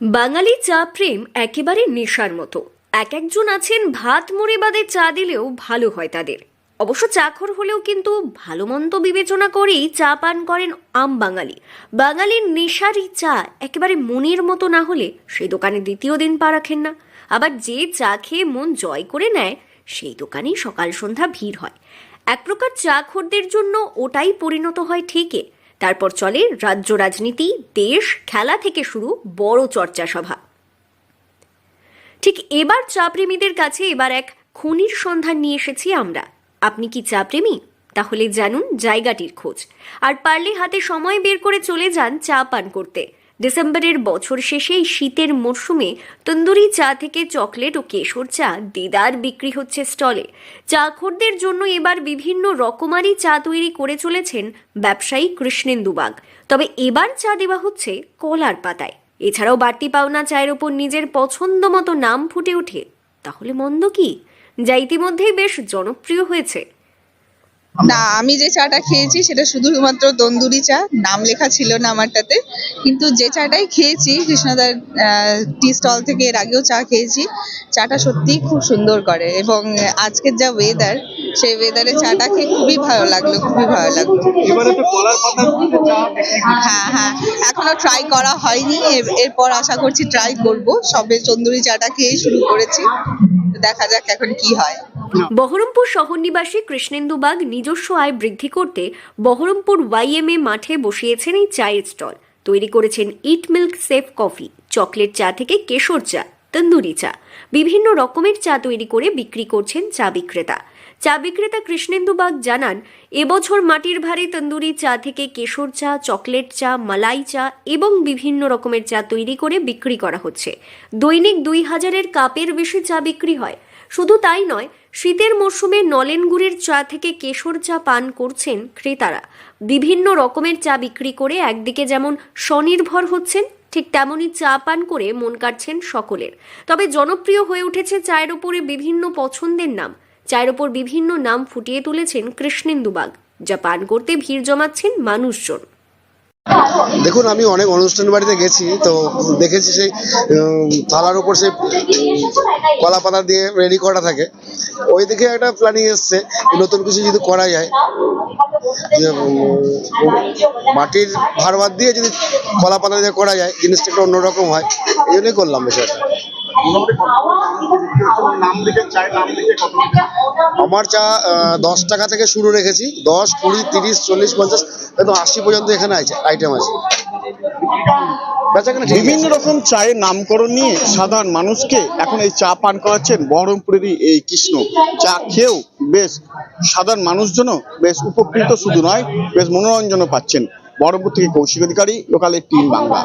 বাঙালি চা প্রেম একেবারে নেশার মতো। এক একজন আছেন ভাত মুড়ি বাদে চা দিলেও ভালো হয় তাদের। অবশ্য চাখর হলেও কিন্তু ভালো মন্দ বিবেচনা করেই চা পান করেন আম বাঙালি। বাঙালির নেশারই চা একেবারে মনের মতো না হলে সেই দোকানে দ্বিতীয় দিন পা রাখেন না। আবার যে চা খেয়ে মন জয় করে নেয় সেই দোকানেই সকাল সন্ধ্যা ভিড় হয়। এক প্রকার চাখরদের জন্য ওটাই পরিণত হয় ঠিকই। তারপর চলে রাজ্য রাজনীতি, দেশ, খেলা থেকে শুরু বড় চর্চা সভা। ঠিক এবার চা প্রেমীদের কাছে এবার এক খনির সন্ধান নিয়ে এসেছি আমরা। আপনি কি চা প্রেমী? তাহলে জানুন জায়গাটির খোঁজ। আর পারলে হাতে সময় বের করে চলে যান চা পান করতে। ডিসেম্বরের বছর শেষে এই শীতের মরশুমে তন্দুরি চা থেকে চকলেট ও কেশর চা দেদার বিক্রি হচ্ছে স্টলে। চাখরদের জন্য এবার বিভিন্ন রকমারি চা তৈরি করে চলেছেন ব্যবসায়ী কৃষ্ণেন্দু বাগ। তবে এবার চা দেওয়া হচ্ছে কলার পাতায়। এছাড়াও বাড়তি পাওনা চায়ের ওপর নিজের পছন্দ মতো নাম ফুটে ওঠে। তাহলে মন্দ কি? যা ইতিমধ্যেই বেশ জনপ্রিয় হয়েছে। না, আমি যে চাটা খেয়েছি সেটা শুধুমাত্র তন্দুরি চা, নাম লেখা ছিল না আমারটাতে। কিন্তু যে চাটাই খেয়েছি কৃষ্ণদার টি স্টল থেকে এর আগেও চা খেয়েছি, চাটা সত্যিই খুব সুন্দর করে। এবং আজকের যা ওয়েদার, সেই ওয়েদারে চাটা খেয়ে খুবই ভালো লাগলো, খুবই ভালো লাগলো। এবারে তো কলার পাতা দিয়ে চা বিক্রি হচ্ছে। হ্যাঁ, এখনো ট্রাই করা হয়নি, এরপর আশা করছি ট্রাই করব। সবে তন্দুরি চাটা খেয়েই শুরু করেছি, দেখা যাক এখন কি হয়। বহরমপুর শহর নিবাসী কৃষ্ণেন্দু বাগ নিজস্ব আয় বৃদ্ধি করতে বহরমপুর YMA মাঠে বসিয়েছেন এই চায়ের স্টল। তৈরি করেছেন ইট মিল্ক সেফ কফি, চকলেট চা থেকে কেশর চা, তন্দুরি চা, বিভিন্ন রকমের চা তৈরি করে বিক্রি করছেন চা বিক্রেতা কৃষ্ণেন্দু বাগ জানান, এবছর মাটির ভারে তন্দুরি চা থেকে কেশর চা, চকলেট চা, মালাই চা এবং বিভিন্ন রকমের চা তৈরি করে বিক্রি করা হচ্ছে। দৈনিক 2000 কাপের বেশি চা বিক্রি হয়। শুধু তাই নয়, শীতের মরশুমে নলেন গুড়ের চা থেকে কেশর চা পান করছেন ক্রেতারা। বিভিন্ন রকমের চা বিক্রি করে একদিকে যেমন স্বনির্ভর হচ্ছেন, ঠিক তেমনই চা পান করে মন কাটছেন সকলের। তবে জনপ্রিয় হয়ে উঠেছে চায়ের ওপরে বিভিন্ন পছন্দের নাম। চায়ের ওপর বিভিন্ন নাম ফুটিয়ে তুলেছেন কৃষ্ণেন্দু বাগ, যা পান করতে ভিড় জমাচ্ছেন মানুষজন। দেখুন, আমি অনেক অনুষ্ঠান বাড়িতে গেছি, তো দেখেছি সেই থালার উপর সেই কলা পাতা দিয়ে রেডি করা থাকে। ওই দিকে একটা প্ল্যানিং এসছে, নতুন কিছু যদি করা যায়, যে মাটির ভার বাদ দিয়ে যদি কলা পাতা দিয়ে করা যায়, জিনিসটা একটু অন্যরকম হয়। এই জন্যই করলাম বিষয়টা। আমার চা 10 টাকা থেকে শুরু রেখেছি, 10, 20, 30, 40, 50, একদম 80 পর্যন্ত এখানে আছে আইটেম আছে। বিভিন্ন রকম চায়ের নামকরণ নিয়ে সাধারণ মানুষকে এখন এই চা পান করাচ্ছেন বহরমপুরেরই এই কৃষ্ণ। চা খেয়েও বেশ সাধারণ মানুষজনও বেশ উপকৃত শুধু নয়, বেশ মনোরঞ্জনও পাচ্ছেন। বহরমপুর থেকে কৌশিক অধিকারী, লোকাল 18 বাংলা।